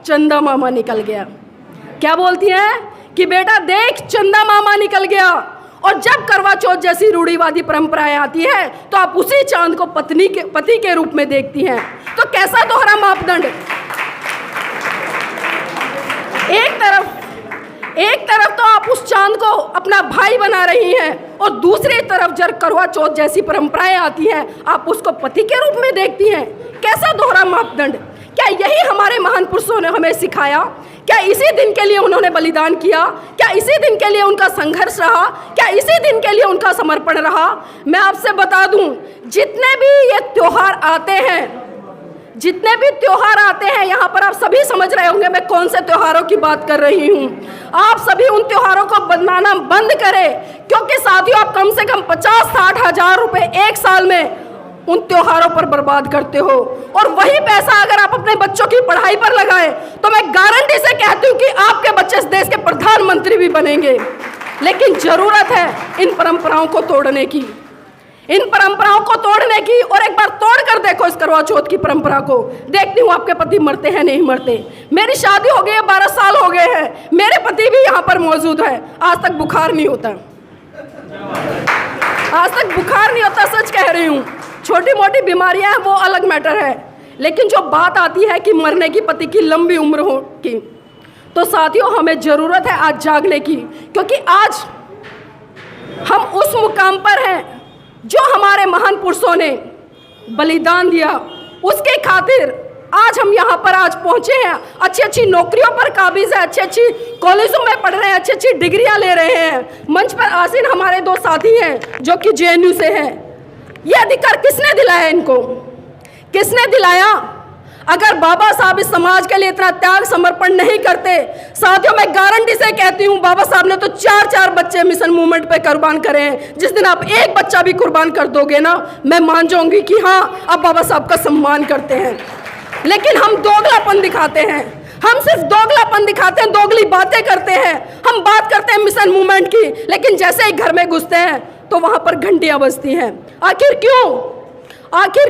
चंदा मामा निकल गया। क्या बोलती हैं कि बेटा देख चंदा मामा निकल गया। और जब करवा चौथ जैसी रूढ़िवादी परंपराएं आती है तो आप उसी चांद को पति के रूप में देखती हैं। तो कैसा दोहरा मापदंड। एक तरफ तो आप उस चांद को अपना भाई बना रही हैं और दूसरी तरफ जब करवा चौथ जैसी परंपराएं आती हैं आप उसको पति के रूप में देखती हैं। कैसा दोहरा मापदंड। क्या यही हमारे महान पुरुषों ने हमें सिखाया? क्या इसी दिन के लिए उन्होंने बलिदान किया? क्या इसी दिन के लिए उनका संघर्ष रहा? क्या इसी दिन के लिए उनका समर्पण रहा? मैं आपसे बता दूं, जितने भी ये त्योहार आते हैं यहाँ पर आप सभी समझ रहे होंगे मैं कौन से त्योहारों की बात कर रही हूँ। आप सभी उन त्योहारों को बनाना बंद करें, क्योंकि साथियों आप कम से कम 50-60 हजार रुपए एक साल में उन त्योहारों पर बर्बाद करते हो। और वही पैसा अगर आप अपने बच्चों की पढ़ाई पर लगाएं तो मैं गारंटी से कहती हूँ कि आपके बच्चे इस देश के प्रधानमंत्री भी बनेंगे। लेकिन जरूरत है इन परंपराओं को तोड़ने की, और एक बार तोड़ कर देखो इस करवा चौथ की परंपरा को। देखती हूँ आपके पति मरते हैं नहीं मरते। मेरी शादी हो गई है, 12 साल हो गए हैं, मेरे पति भी यहाँ पर मौजूद है, आज तक बुखार नहीं होता, सच कह रही हूँ। छोटी मोटी बीमारियां हैं वो अलग मैटर है, लेकिन जो बात आती है कि मरने की, पति की लंबी उम्र हो की, तो साथियों हमें जरूरत है आज जागने की, क्योंकि आज हम उस मुकाम पर हैं जो हमारे महान पुरुषों ने बलिदान दिया, उसके खातिर आज हम यहाँ पर आज पहुँचे हैं। अच्छी नौकरियों पर काबिज है, अच्छी कॉलेजों में पढ़ रहे हैं, अच्छी डिग्रियाँ ले रहे हैं। मंच पर आसीन हमारे 2 साथी हैं जो कि JNU से हैं। ये अधिकार किसने दिलाया इनको? किसने दिलाया? अगर बाबा साहब इस समाज के लिए इतना त्याग समर्पण नहीं करते, साथियों मैं गारंटी से कहती हूँ बाबा साहब ने तो 4-4 बच्चे मिशन मूवमेंट पे कुर्बान करे हैं। जिस दिन आप एक बच्चा भी कुर्बान कर दोगे ना, मैं मान जाऊंगी कि हाँ आप बाबा साहब का सम्मान करते हैं। लेकिन हम दोगलापन दिखाते हैं, हम सिर्फ दोगलापन दिखाते हैं, दोगली बातें करते हैं। हम बात करते हैं मिशन मूवमेंट की, लेकिन जैसे ही घर में घुसते हैं तो वहां पर घंटियां बजती हैं। आखिर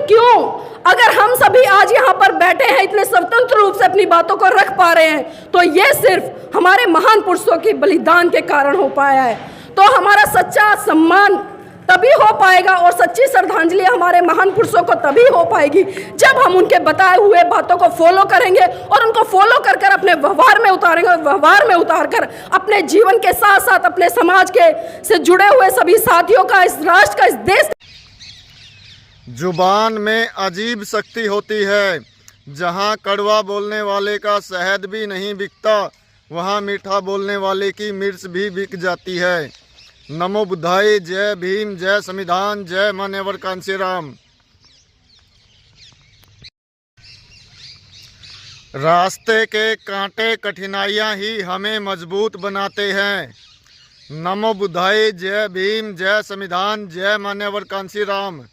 क्यों? अगर हम सभी आज यहाँ पर बैठे हैं, इतने स्वतंत्र रूप से अपनी बातों को रख पा रहे हैं, तो ये सिर्फ हमारे महान पुरुषों के बलिदान के कारण हो पाया है। तो हमारा सच्चा सम्मान तभी हो पाएगा और सच्ची श्रद्धांजलि हमारे महान पुरुषों को तभी हो पाएगी जब हम उनके बताए हुए बातों को फॉलो करेंगे और उनको फॉलो कर अपने व्यवहार में उतारेंगे, और व्यवहार में उतार कर अपने जीवन के साथ साथ अपने समाज के से जुड़े हुए सभी साथियों का, इस राष्ट्र का, इस देश। जुबान में अजीब शक्ति होती है। जहाँ कड़वा बोलने वाले का शहद भी नहीं बिकता, वहाँ मीठा बोलने वाले की मिर्च भी बिक जाती है। नमो बुद्धाय, जय भीम, जय संविधान, जय मान्यवर कांशीराम। रास्ते के कांटे कठिनाइयाँ ही हमें मजबूत बनाते हैं। नमो बुद्धाय, जय भीम, जय संविधान, जय मान्यवर कांशीराम।